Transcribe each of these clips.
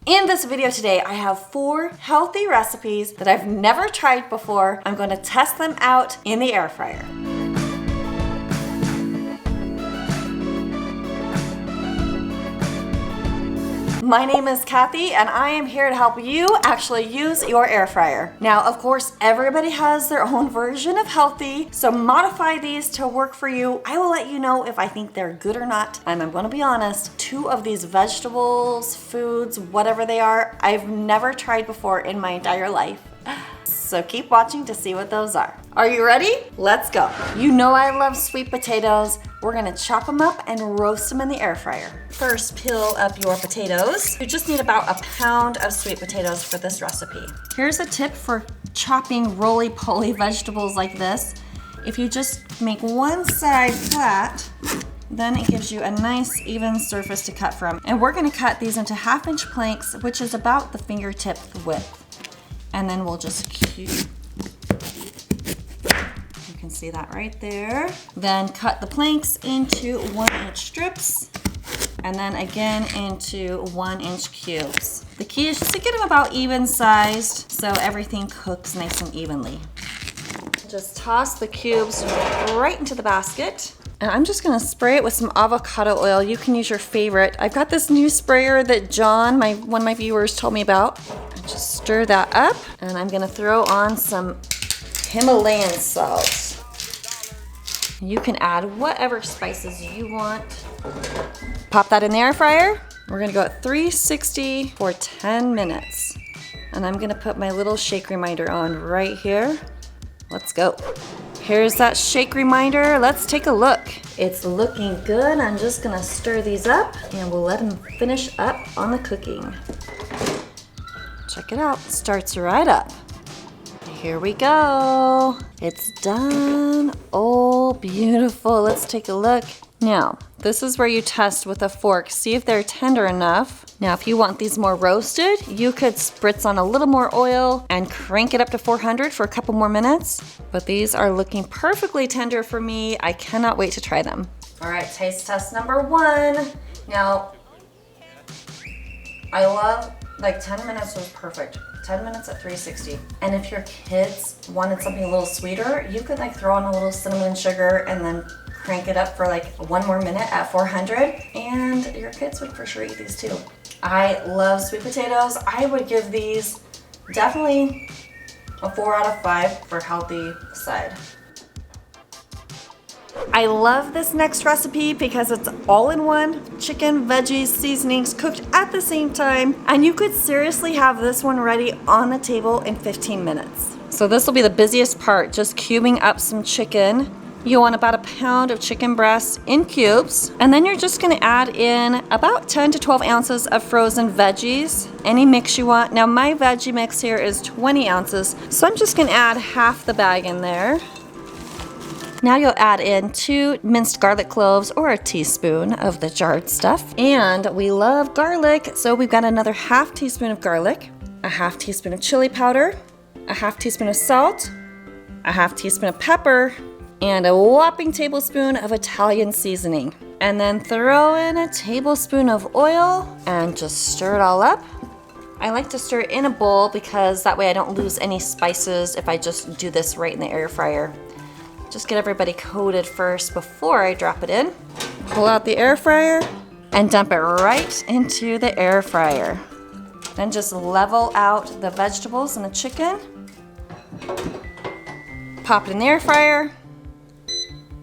In this video today, I have 4 healthy recipes that I've never tried before. I'm going to test them out in the air fryer. My name is Kathy and I am here to help you actually use your air fryer. Now, of course, everybody has their own version of healthy, so modify these to work for you. I will let you know if I think they're good or not. And I'm gonna be honest, 2 of these vegetables, foods, whatever they are, I've never tried before in my entire life. So keep watching to see what those are. Are you ready? Let's go. You know I love sweet potatoes. We're gonna chop them up and roast them in the air fryer. First, peel up your potatoes. You just need about a pound of sweet potatoes for this recipe. Here's a tip for chopping roly-poly vegetables like this. If you just make one side flat, then it gives you a nice even surface to cut from. And we're gonna cut these into 1/2-inch planks, which is about the fingertip width. And then we'll just cube. You can see that right there. Then cut the planks into 1-inch strips, and then again into 1-inch cubes. The key is just to get them about even sized so everything cooks nice and evenly. Just toss the cubes right into the basket. And I'm just gonna spray it with some avocado oil. You can use your favorite. I've got this new sprayer that John, one of my viewers, told me about. Just stir that up, and I'm gonna throw on some Himalayan salt. You can add whatever spices you want. Pop that in the air fryer. We're gonna go at 360 for 10 minutes. And I'm gonna put my little shake reminder on right here. Let's go. Here's that shake reminder. Let's take a look. It's looking good. I'm just gonna stir these up and we'll let them finish up on the cooking. Check it out, it starts right up. Here we go. It's done. Oh, beautiful. Let's take a look. Now, this is where you test with a fork. See if they're tender enough. Now, if you want these more roasted, you could spritz on a little more oil and crank it up to 400 for a couple more minutes. But these are looking perfectly tender for me. I cannot wait to try them. All right, taste test number 1. Now, I love, like 10 minutes was perfect. 10 minutes at 360. And if your kids wanted something a little sweeter, you could like throw on a little cinnamon sugar and then crank it up for like 1 more minute at 400, and your kids would for sure eat these too. I love sweet potatoes. I would give these definitely a 4 out of 5 for healthy side. I love this next recipe because it's all in one. Chicken, veggies, seasonings cooked at the same time. And you could seriously have this one ready on the table in 15 minutes. So this will be the busiest part, just cubing up some chicken. You want about a pound of chicken breast in cubes. And then you're just gonna add in about 10 to 12 ounces of frozen veggies, any mix you want. Now my veggie mix here is 20 ounces, so I'm just gonna add half the bag in there. Now you'll add in 2 minced garlic cloves or a teaspoon of the jarred stuff. And we love garlic, so we've got another 1/2 teaspoon of garlic, a 1/2 teaspoon of chili powder, a 1/2 teaspoon of salt, a 1/2 teaspoon of pepper, and a whopping tablespoon of Italian seasoning. And then throw in a tablespoon of oil and just stir it all up. I like to stir it in a bowl because that way I don't lose any spices if I just do this right in the air fryer. Just get everybody coated first before I drop it in. Pull out the air fryer and dump it right into the air fryer. Then just level out the vegetables and the chicken. Pop it in the air fryer.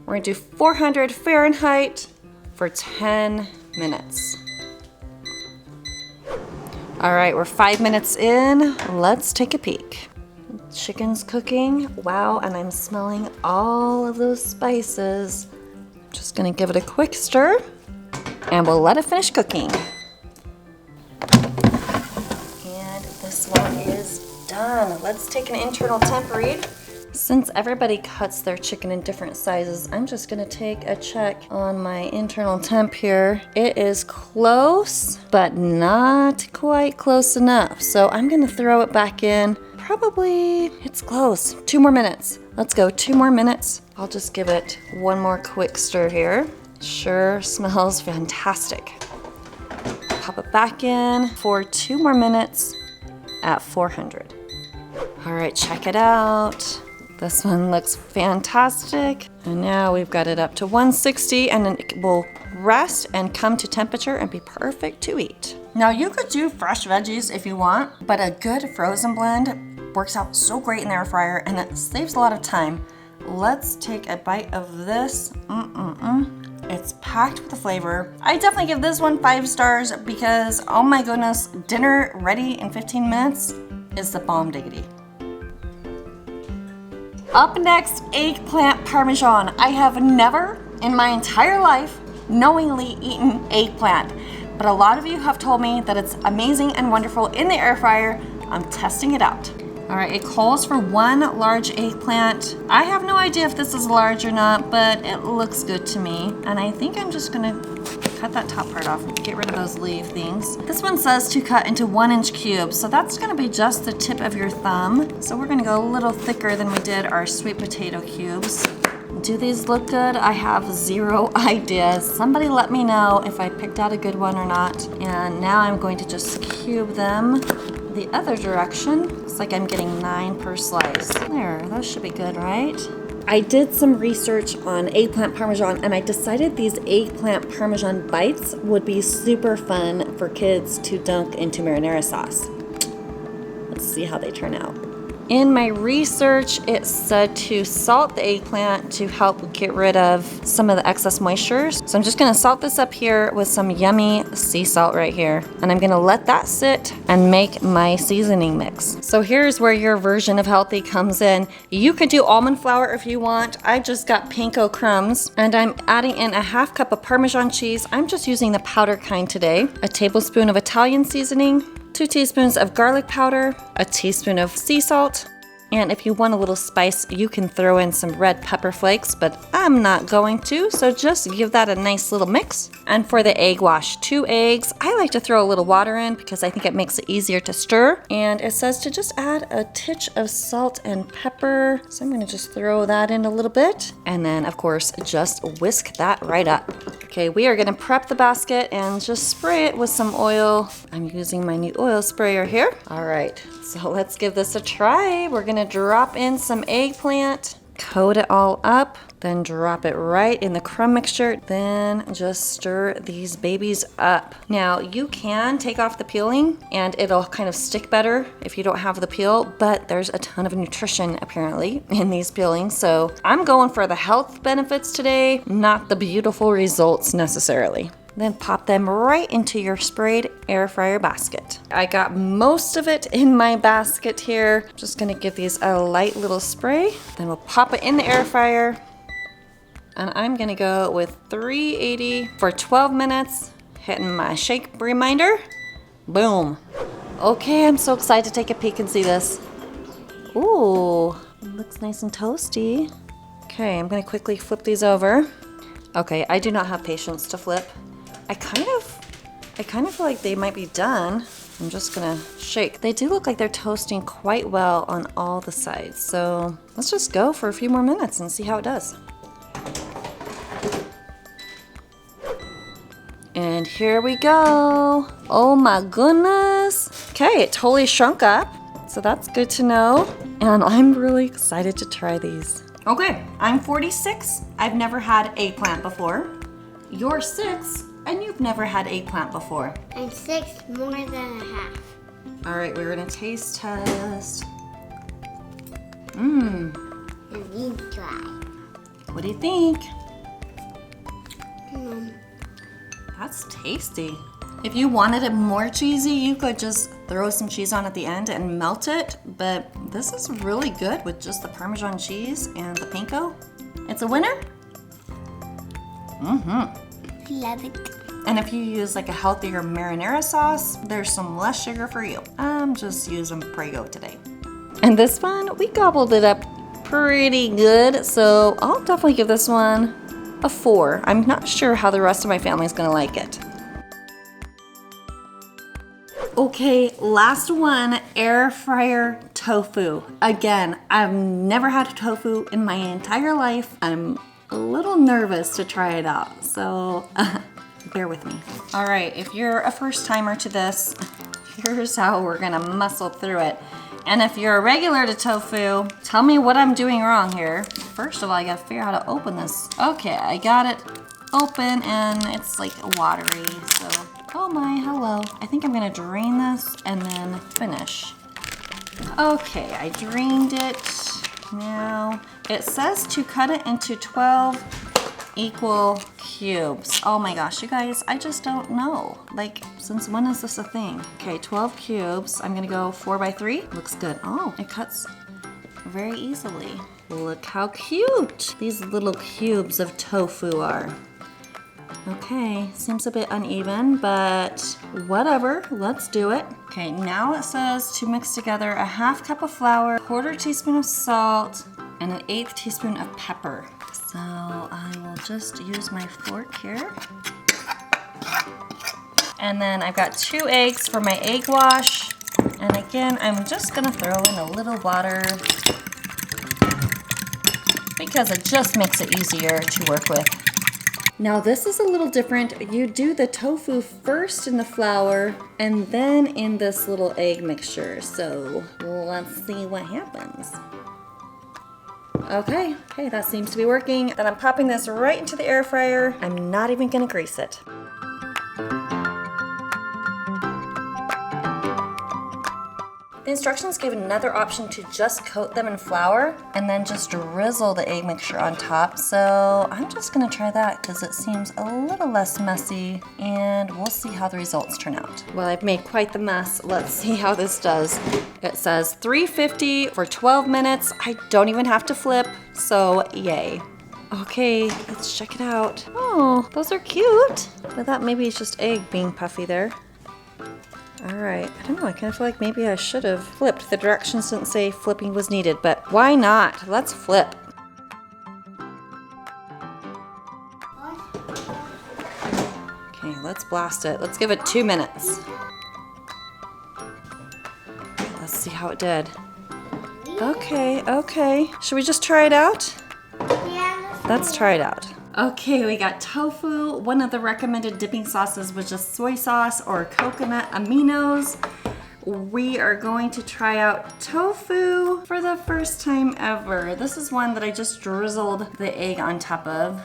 We're gonna do 400 Fahrenheit for 10 minutes. All right, we're 5 minutes in. Let's take a peek. Chicken's cooking. Wow, and I'm smelling all of those spices. Just gonna give it a quick stir and we'll let it finish cooking. And this one is done. Let's take an internal temp read. Since everybody cuts their chicken in different sizes, I'm just gonna take a check on my internal temp here. It is close, but not quite close enough. So I'm gonna throw it back in. Probably, it's close. 2 more minutes. Let's go, 2 more minutes. I'll just give it 1 more quick stir here. Sure smells fantastic. pop it back in for 2 more minutes at 400. All right, check it out. This one looks fantastic. And now we've got it up to 160, and then it will rest and come to temperature and be perfect to eat. Now you could do fresh veggies if you want, but a good frozen blend works out so great in the air fryer and it saves a lot of time. Let's take a bite of this. It's packed with the flavor. I definitely give this one 5 stars because, oh my goodness, dinner ready in 15 minutes is the bomb diggity. Up next, eggplant parmesan. I have never in my entire life knowingly eaten eggplant, but a lot of you have told me that it's amazing and wonderful in the air fryer. I'm testing it out. All right, it calls for 1 large eggplant. I have no idea if this is large or not, but it looks good to me. And I think I'm just gonna cut that top part off and get rid of those leaf things. This one says to cut into 1-inch cubes, so that's gonna be just the tip of your thumb. So we're gonna go a little thicker than we did our sweet potato cubes. Do these look good? I have 0 ideas. Somebody let me know if I picked out a good one or not. And now I'm going to just cube them the other direction. Looks like I'm getting 9 per slice. There, those should be good, right? I did some research on eggplant parmesan and I decided these eggplant parmesan bites would be super fun for kids to dunk into marinara sauce. Let's see how they turn out. In my research, it said to salt the eggplant to help get rid of some of the excess moisture. So I'm just gonna salt this up here with some yummy sea salt right here. And I'm gonna let that sit and make my seasoning mix. So here's where your version of healthy comes in. You could do almond flour if you want. I just got panko crumbs and I'm adding in a 1/2 cup of Parmesan cheese. I'm just using the powder kind today. A tablespoon of Italian seasoning, 2 teaspoons of garlic powder, a teaspoon of sea salt, and if you want a little spice, you can throw in some red pepper flakes, but I'm not going to, so just give that a nice little mix. And for the egg wash, 2 eggs. I like to throw a little water in because I think it makes it easier to stir. And it says to just add a titch of salt and pepper. So I'm gonna just throw that in a little bit. And then of course, just whisk that right up. Okay, we are gonna prep the basket and just spray it with some oil. I'm using my new oil sprayer here. All right, so let's give this a try. We're gonna drop in some eggplant, coat it all up, then drop it right in the crumb mixture, then just stir these babies up. Now you can take off the peeling and it'll kind of stick better if you don't have the peel, but there's a ton of nutrition apparently in these peelings. So I'm going for the health benefits today, not the beautiful results necessarily. Then pop them right into your sprayed air fryer basket. I got most of it in my basket here. Just gonna give these a light little spray. Then we'll pop it in the air fryer. And I'm gonna go with 380 for 12 minutes, hitting my shake reminder. Boom. Okay, I'm so excited to take a peek and see this. Ooh, it looks nice and toasty. Okay, I'm gonna quickly flip these over. Okay, I do not have patience to flip. I kind of feel like they might be done. I'm just gonna shake. They do look like they're toasting quite well on all the sides. So let's just go for a few more minutes and see how it does. And here we go. Oh my goodness. Okay, it totally shrunk up. So that's good to know. And I'm really excited to try these. Okay, I'm 46. I've never had eggplant before. You're 6. And you've never had eggplant before. I'm 6 more than a half. All right, we're gonna taste test. And you try. What do you think? That's tasty. If you wanted it more cheesy, you could just throw some cheese on at the end and melt it, but this is really good with just the Parmesan cheese and the panko. It's a winner. I love it. And if you use like a healthier marinara sauce, there's some less sugar for you. I'm just using Prego today. And this one, we gobbled it up pretty good, so I'll definitely give this one a 4. I'm not sure how the rest of my family is gonna like it. Okay, last one, air fryer tofu. Again, I've never had tofu in my entire life. I'm a little nervous to try it out, so bear with me. All right, if you're a first timer to this, here's how we're gonna muscle through it. And if you're a regular to tofu, tell me what I'm doing wrong here. First of all, I gotta figure out how to open this. Okay, I got it open and it's like watery, so, oh my, hello. I think I'm gonna drain this and then finish. Okay, I drained it. Now, it says to cut it into 12 equal cubes. Oh my gosh, you guys, I just don't know. Like, since when is this a thing? Okay, 12 cubes. I'm gonna go 4 by 3. Looks good. Oh, it cuts very easily. Look how cute these little cubes of tofu are. Okay, seems a bit uneven, but whatever, let's do it. Okay, now it says to mix together a 1/2 cup of flour, 1/4 teaspoon of salt, and an 1/8 teaspoon of pepper. So I will just use my fork here. And then I've got 2 eggs for my egg wash. And again, I'm just gonna throw in a little water because it just makes it easier to work with. Now this is a little different. You do the tofu first in the flour and then in this little egg mixture. So let's see what happens. Okay, that seems to be working. Then I'm popping this right into the air fryer. I'm not even gonna grease it. The instructions give another option to just coat them in flour and then just drizzle the egg mixture on top. So I'm just gonna try that because it seems a little less messy and we'll see how the results turn out. Well, I've made quite the mess. Let's see how this does. It says 350 for 12 minutes. I don't even have to flip, so yay. Okay, let's check it out. Oh, those are cute. I thought maybe it's just egg being puffy there. All right, I don't know, I kind of feel like maybe I should have flipped. The directions didn't say flipping was needed, but why not? Let's flip. Okay, let's blast it. Let's give it 2 minutes. Let's see how it did. Okay. Should we just try it out? Yeah. Let's try it out. Okay, we got tofu. One of the recommended dipping sauces was just soy sauce or coconut aminos. We are going to try out tofu for the first time ever. This is one that I just drizzled the egg on top of.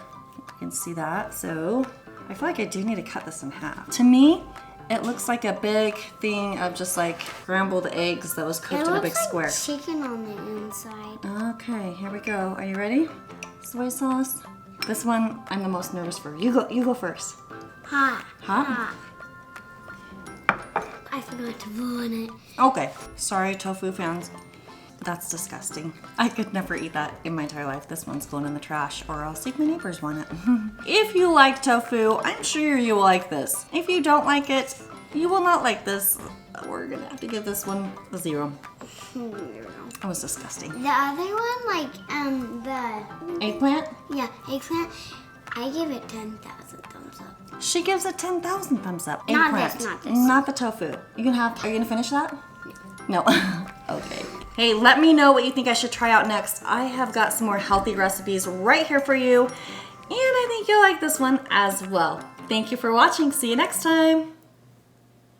You can see that. So I feel like I do need to cut this in half. To me, it looks like a big thing of just like scrambled eggs that was cooked in a big square. It looks like chicken on the inside. Okay, here we go. Are you ready? Soy sauce. This one, I'm the most nervous for. You go first. Hot. Hot? I forgot to blow on it. Okay. Sorry, tofu fans. That's disgusting. I could never eat that in my entire life. This one's going in the trash, or I'll see if my neighbors want it. If you like tofu, I'm sure you will like this. If you don't like it, you will not like this. We're gonna have to give this one a 0. That was disgusting. The other one, like, the... Eggplant? Yeah, eggplant. I give it 10,000 thumbs up. She gives it 10,000 thumbs up. Not Eggplant. this, not this. Not the tofu. Are you gonna finish that? No. Okay. Hey, let me know what you think I should try out next. I have got some more healthy recipes right here for you. And I think you'll like this one as well. Thank you for watching. See you next time.